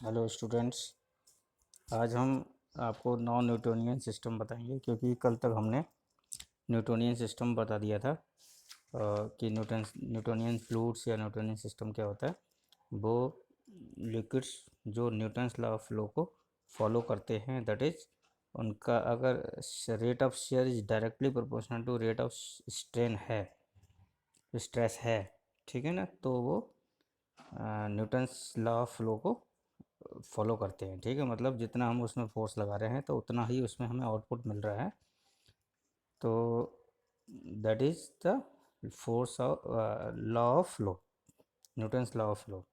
Hello students. आज हम आपको नॉन न्यूटोनियन सिस्टम बताएंगे, क्योंकि कल तक हमने न्यूटोनियन सिस्टम बता दिया था। कि न्यूटोनियन फ्लूइड्स या न्यूटोनियन सिस्टम क्या होता है। वो लिक्विड्स जो न्यूटन्स लॉ ऑफ फ्लो को फॉलो करते हैं, दैट इज उनका अगर rate of shear is directly proportional to rate of strain है, स्ट्रेस है, ठीक है ना, तो वो न्यूटन्स लॉ ऑफ फ्लो को फॉलो करते हैं। ठीक है, मतलब जितना हम उसमें फोर्स लगा रहे हैं तो उतना ही उसमें हमें आउटपुट मिल रहा है। तो that is the force of law of flow, Newton's law of flow.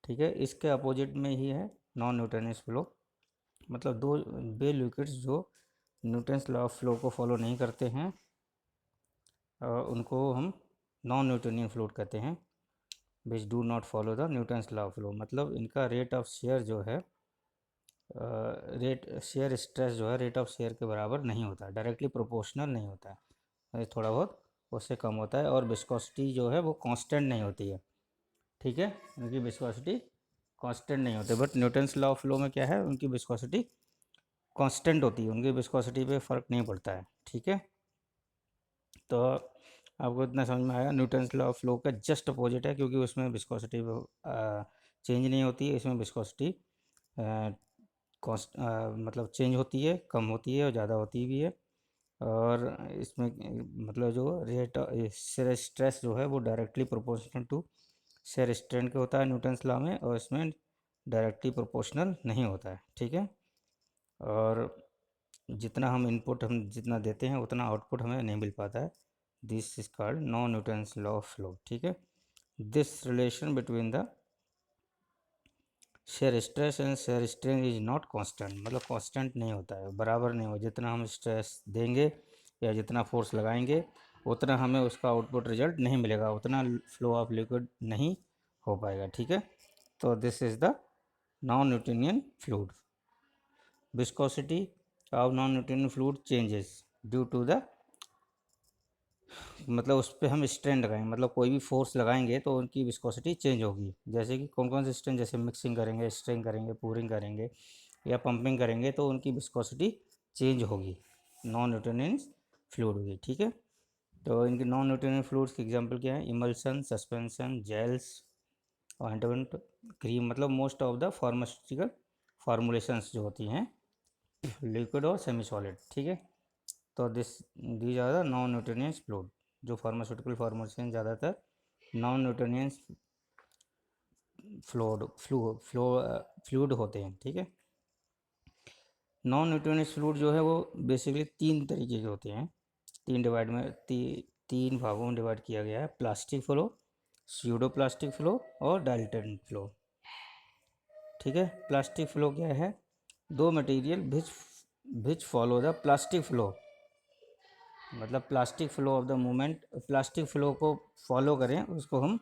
ठीक है, इसके अपोजिट में ही है नॉन न्यूटनियस फ्लो। मतलब दो बे लिक्विड्स जो न्यूटन्स लॉ ऑफ फ्लो को फॉलो नहीं करते हैं, उनको हम नॉन न्यूटोनियन फ्लूइड कहते हैं, which do not follow the Newton's law of flow. मतलब इनका रेट ऑफ शेयर जो है, रेट शेयर स्ट्रेस जो है रेट ऑफ शेयर के बराबर नहीं होता, डायरेक्टली प्रोपोर्शनल नहीं होता है, थोड़ा बहुत उससे कम होता है। और विस्कोसिटी जो है वो कांस्टेंट नहीं होती है। ठीक है, उनकी विस्कोसिटी कांस्टेंट नहीं होती, but Newton's law of flow में क्या है, उनकी विस्कोसिटी कांस्टेंट होती है, उनकी विस्कोसिटी पे फ़र्क नहीं पड़ता है। ठीक है, तो आपको इतना समझ में आया। न्यूटन्स लॉ ऑफ फ्लो का जस्ट अपोजिट है, क्योंकि उसमें विस्कोसिटी चेंज नहीं होती है, इसमें विस्कोसिटी कॉस्ट मतलब चेंज होती है, कम होती है और ज़्यादा होती भी है। और इसमें मतलब जो रेट शेयर स्ट्रेस जो है वो directly proportional to shear strain के होता है न्यूटन्स लॉ में, और इसमें डायरेक्टली प्रोपोर्शनल नहीं होता है। ठीक है, और जितना हम इनपुट हम जितना देते हैं उतना आउटपुट हमें नहीं मिल पाता है। This is called non Newton's law of flow. ठीक है, this relation between the shear stress and shear strain is not constant, मतलब कांस्टेंट नहीं होता है, बराबर नहीं हो। जितना हम स्ट्रेस देंगे या जितना फोर्स लगाएंगे उतना हमें उसका आउटपुट रिजल्ट नहीं मिलेगा, उतना फ्लो ऑफ लिक्विड नहीं हो पाएगा। ठीक है, तो this is the non Newtonian fluid. Viscosity of non Newtonian fluid changes due to the, मतलब उस पर हम स्ट्रेन लगाएंगे, मतलब कोई भी फोर्स लगाएंगे तो उनकी विस्कोसिटी चेंज होगी। जैसे कि कौन कौन से स्ट्रेन, जैसे मिक्सिंग करेंगे, स्ट्रेन करेंगे, पूरिंग करेंगे या पंपिंग करेंगे तो उनकी विस्कोसिटी चेंज होगी, नॉन न्यूटोनियन फ्लूइड होगी। ठीक है, तो इनके नॉन न्यूटोनियन फ्लूइड्स के एग्जांपल क्या है, emulsion, suspension, gels, ointment, cream, मतलब most of the pharmaceutical formulations जो होती हैं लिक्विड और सेमी सॉलिड। ठीक है, तो these are the non Newtonian fluid. जो फार्मास्यूटिकल फार्मूलेशन ज़्यादातर नॉन न्यूटोनियस फ्लूइड होते हैं। ठीक है, नॉन न्यूटोनियस फ्लूइड जो है वो बेसिकली तीन तरीके के होते हैं, तीन भागों में डिवाइड किया गया है, plastic flow, pseudo plastic flow और डाइल्यूटेड फ्लो। ठीक है, प्लास्टिक फ्लो क्या है, दो material which follow the plastic flow, मतलब plastic flow of the movement, plastic flow को फॉलो करें उसको हम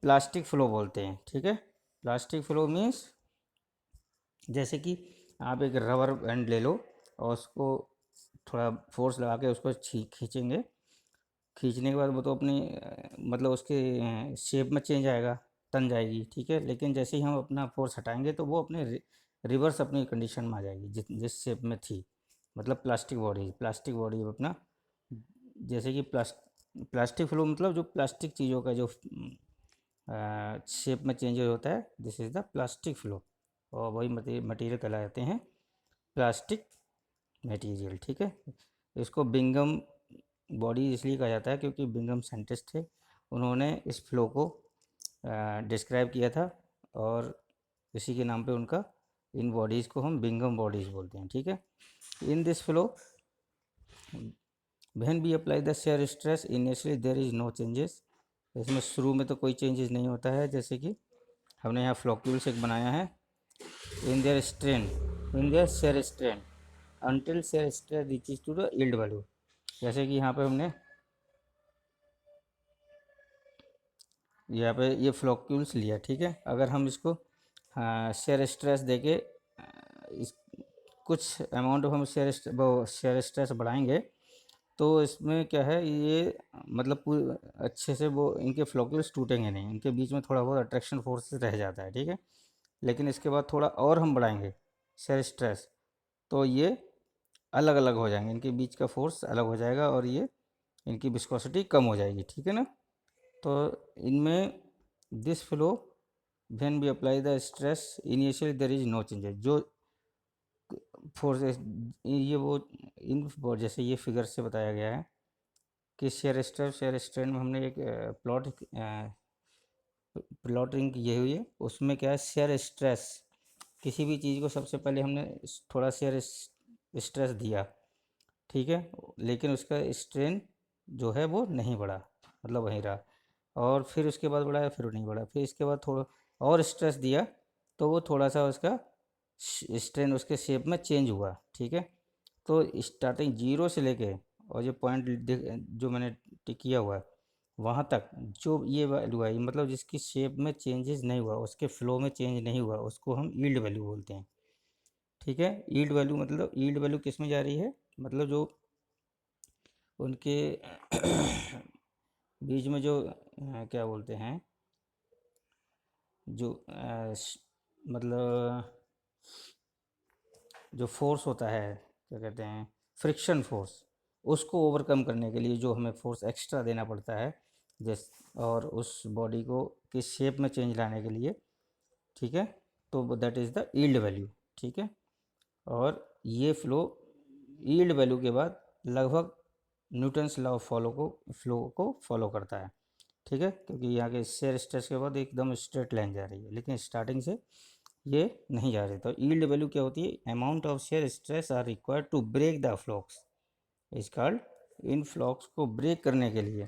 प्लास्टिक फ्लो बोलते हैं। ठीक है, प्लास्टिक फ्लो मीन्स जैसे कि आप एक रबर बैंड ले लो और उसको थोड़ा फोर्स लगा के उसको खींचेंगे, खींचने के बाद वो तो अपनी मतलब उसके शेप में चेंज आएगा, तन जाएगी। ठीक है, लेकिन जैसे ही हम अपना फोर्स हटाएंगे तो वो अपने रिवर्स अपनी कंडीशन में आ जाएगी जिस शेप में थी। मतलब प्लास्टिक बॉडी अपना, जैसे कि प्लास्टिक फ्लो मतलब जो प्लास्टिक चीज़ों का जो शेप में चेंज होता है, this is the plastic flow, और वही मटेरियल कहलाते हैं प्लास्टिक मटेरियल। ठीक है, इसको बिंगम बॉडी इसलिए कहा जाता है क्योंकि बिंगम साइंटिस्ट थे, उन्होंने इस फ्लो को डिस्क्राइब किया था, और इसी के नाम पे उनका, इन बॉडीज़ को हम बिंगम बॉडीज़ बोलते हैं। ठीक है, in this flow when we apply the shear stress initially there is no changes, इसमें शुरू में तो कोई चेंजेस नहीं होता है। जैसे कि हमने यहाँ फ्लोक्यूल्स एक बनाया है, in there strain, in there shear strain until shear stress reaches to the yield value. जैसे कि यहाँ पे हमने यहाँ पे ये फ्लोक्यूल्स लिया। ठीक है, अगर हम इसको शेयर स्ट्रेस देके इस कुछ अमाउंट हम शेयर स्ट्रेस बढ़ाएंगे तो इसमें क्या है, ये मतलब अच्छे से वो इनके फ्लोक्यूल्स टूटेंगे नहीं, इनके बीच में थोड़ा बहुत अट्रैक्शन फोर्स रह जाता है। ठीक है, लेकिन इसके बाद थोड़ा और हम बढ़ाएंगे शेयर स्ट्रेस, तो ये अलग अलग हो जाएंगे, इनके बीच का फोर्स अलग हो जाएगा और ये इनकी विस्कोसिटी कम हो जाएगी, ठीक है ना। तो इनमें this flow when we apply the stress initially there is no changes, जो फोर्स ये वो इन जैसे ये फिगर से बताया गया है कि शेयर स्ट्रेस शेयर स्ट्रेन में हमने एक प्लॉटिंग की हुई है, उसमें क्या है शेयर स्ट्रेस, किसी भी चीज़ को सबसे पहले हमने थोड़ा शेयर स्ट्रेस दिया, ठीक है, लेकिन उसका स्ट्रेन जो है वो नहीं बढ़ा, मतलब वहीं रहा, और फिर उसके बाद बढ़ाया फिर नहीं बढ़ा, फिर इसके बाद थोड़ा और स्ट्रेस दिया तो वो थोड़ा सा उसका स्ट्रेन उसके शेप में चेंज हुआ, ठीक है। तो स्टार्टिंग जीरो से लेके और जो पॉइंट जो मैंने टिक किया हुआ है वहाँ तक जो ये वैल्यू आई, मतलब जिसकी शेप में चेंजेस नहीं हुआ, उसके फ्लो में चेंज नहीं हुआ, उसको हम यील्ड वैल्यू बोलते हैं, ठीक है। यील्ड वैल्यू मतलब यील्ड वैल्यू किस में जा रही है, मतलब जो उनके बीच में जो क्या बोलते हैं, जो मतलब जो फोर्स होता है, क्या कहते हैं, फ्रिक्शन फोर्स, उसको ओवरकम करने के लिए जो हमें फोर्स एक्स्ट्रा देना पड़ता है जिस, और उस बॉडी को किस शेप में चेंज लाने के लिए, ठीक है, तो that is the yield value, ठीक है। और ये फ्लो यील्ड वैल्यू के बाद लगभग न्यूटन्स लॉ ऑफ फ्लो को फॉलो करता है, ठीक है, क्योंकि यहाँ के शेयर स्ट्रेस के बाद एकदम स्ट्रेट लाइन जा रही है, लेकिन स्टार्टिंग से ये नहीं जा रही। तो यील्ड वैल्यू क्या होती है, amount of shear stress are required to break the flocs, is called, इन फ्लॉक्स को ब्रेक करने के लिए,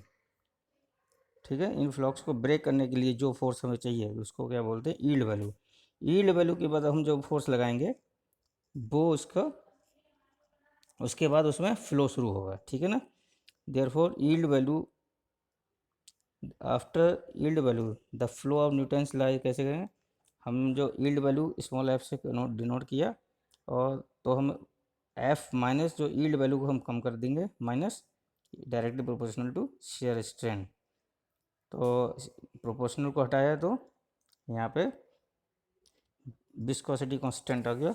ठीक है, इन फ्लॉक्स को ब्रेक करने के लिए जो फोर्स हमें चाहिए उसको क्या बोलते हैं, यील्ड वैल्यू। यील्ड वैल्यू के बाद हम जो फोर्स लगाएंगे वो उसका उसके बाद उसमें फ्लो शुरू होगा, ठीक है ना। Therefore yield value after yield value the flow of Newton's law, कैसे करेंगे हम, जो यील्ड वैल्यू स्मॉल एफ से डिनोट किया, और तो हम एफ माइनस जो यील्ड वैल्यू को हम कम कर देंगे minus directly proportional to shear strain, तो प्रोपोर्शनल को हटाया तो यहाँ पे विस्कोसिटी कांस्टेंट आ गया,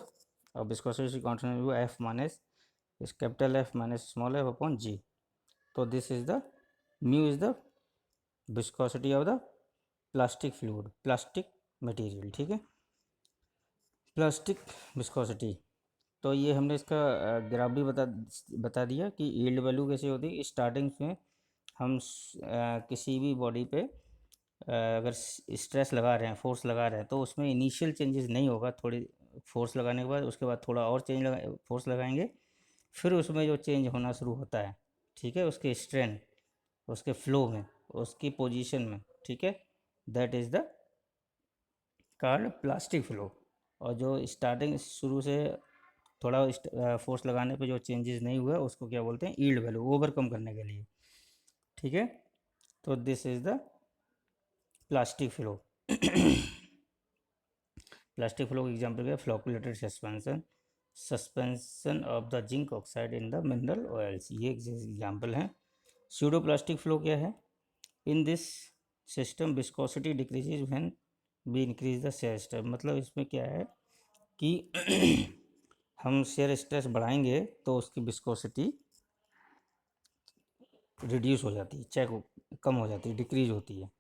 और विस्कोसिटी कांस्टेंट हुआ एफ माइनस इस capital F minus small F upon G, तो this is the mu is the viscosity of the plastic fluid, plastic material, ठीक है, प्लास्टिक विस्कोसिटी। तो ये हमने इसका ग्राफ भी बता दिया कि यील्ड वैल्यू कैसे होती है। स्टार्टिंग में हम किसी भी बॉडी पे अगर स्ट्रेस लगा रहे हैं, फोर्स लगा रहे हैं, तो उसमें इनिशियल चेंजेस नहीं होगा, थोड़ी फोर्स लगाने के बाद उसके बाद थोड़ा और फोर्स लगाएंगे, फिर उसमें जो चेंज होना शुरू होता है, ठीक है, उसके स्ट्रेन, उसके फ्लो में, उसकी पोजीशन में, ठीक है, that is the card plastic flow. और जो स्टार्टिंग शुरू से थोड़ा फोर्स लगाने पे जो चेंजेस नहीं हुआ उसको क्या बोलते हैं, यील्ड वैल्यू, ओवरकम करने के लिए, ठीक है। तो this is the plastic flow. Plastic flow का एग्जाम्पल क्या, flocculated suspension, suspension of the zinc oxide in the mineral oils, ये एग्जाम्पल हैं। स्यूडो प्लास्टिक फ्लो क्या है, in this system viscosity decreases when we increase the shear stress, मतलब इसमें क्या है कि हम शेयर स्ट्रेस बढ़ाएंगे तो उसकी विस्कोसिटी रिड्यूस हो जाती है, चाहे कम हो जाती है, डिक्रीज होती है।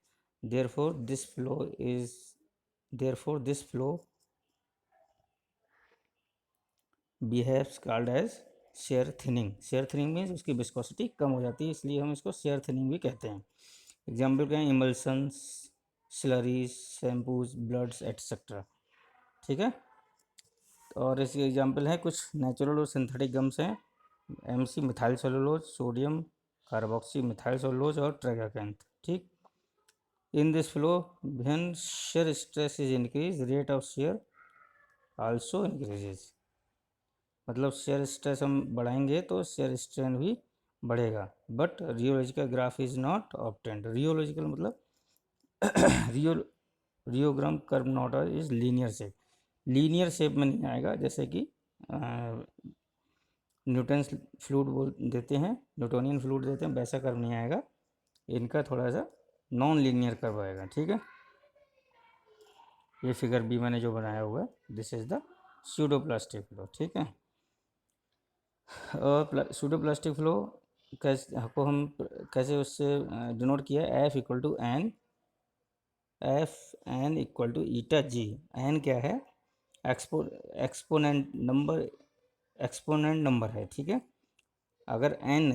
Therefore this flow is therefore this flow behaves called as shear thinning, shear thinning means उसकी विस्कोसिटी कम हो जाती है, इसलिए हम इसको शेयर थिनिंग भी कहते हैं। एग्जाम्पल क्या है, emulsions, slurries, shampoos, bloods etcetera, ठीक है। और इसके एग्जाम्पल हैं कुछ नेचुरल और सिंथेटिक गम्स हैं, MC methyl cellulose, sodium carboxy methyl cellulose और ट्रेगाकैंथ, ठीक। In this flow when shear stress is increase rate of shear also increases, मतलब शेयर स्ट्रेस हम बढ़ाएंगे तो शेयर स्ट्रेन भी बढ़ेगा, but rheological graph is not obtained, rheological मतलब rheo rheogram curve not is linear shape, linear shape में नहीं आएगा, जैसे कि न्यूटन्स फ्लूइड बोल देते हैं, न्यूटोनियन फ्लूइड देते हैं, वैसा कर्व नहीं आएगा, इनका थोड़ा सा नॉन लीनियर कर्व आएगा, ठीक है। ये फिगर बी मैंने जो बनाया हुआ है, this is the pseudo plastic flow, ठीक है। और स्यूडो प्लास्टिक फ्लो कैसे को हम कैसे उससे डिनोट किया, F N equal to eta G. N क्या है, एक्सपो एक्सपोनेंट नंबर है, ठीक है। अगर एन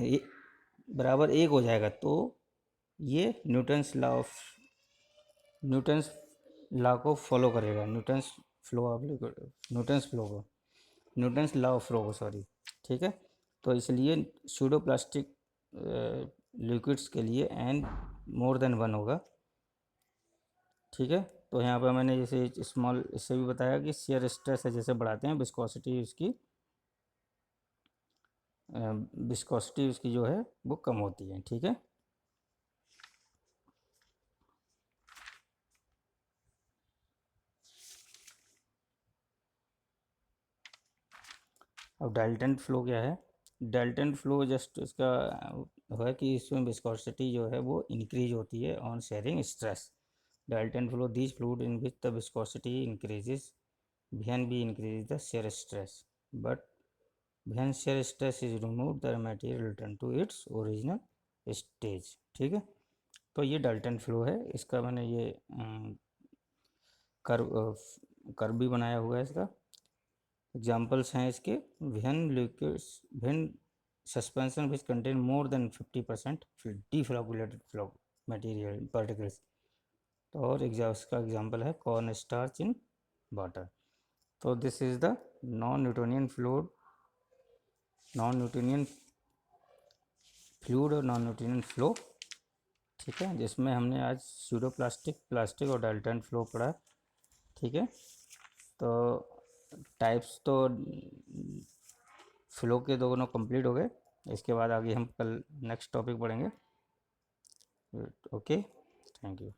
बराबर एक हो जाएगा तो ये न्यूटन्स लॉ को फॉलो करेगा, न्यूटन्स लॉ ऑफ फ्लो को, सॉरी, ठीक है। तो इसलिए सूडो प्लास्टिक लिक्विड्स के लिए एन मोर देन वन होगा, ठीक है। तो यहाँ पर मैंने जैसे स्मॉल इससे भी बताया कि शेयर स्ट्रेस है, जैसे बढ़ाते हैं विस्कोसिटी उसकी जो है वो कम होती है, ठीक है। अब डाल्टन फ्लो क्या है, डाल्टन फ्लो जस्ट इसका है कि इसमें विस्कोसिटी जो है वो इंक्रीज होती है on sharing stress. Dalton flow this fluid in which the viscosity increases when we increase the shear stress, but when shear stress is removed the material return to its original stage, ठीक है। तो ये Dalton flow है, इसका मैंने ये curve भी बनाया हुआ है। इसका एग्जाम्पल्स हैं इसके, when suspension which contain more than 50% deflocculated flow material particles. तो और इसका एग्जाम्पल है कॉर्न स्टार्च इन वाटर। तो this is the non Newtonian fluid और नॉन न्यूटोनियन फ्लो, ठीक है, जिसमें हमने आज सूडो प्लास्टिक और डाल्टन फ्लो पढ़ा, ठीक है। तो टाइप्स तो फ्लो के दोनों कंप्लीट हो गए। इसके बाद आगे हम कल नेक्स्ट टॉपिक पढ़ेंगे। Okay, thank you.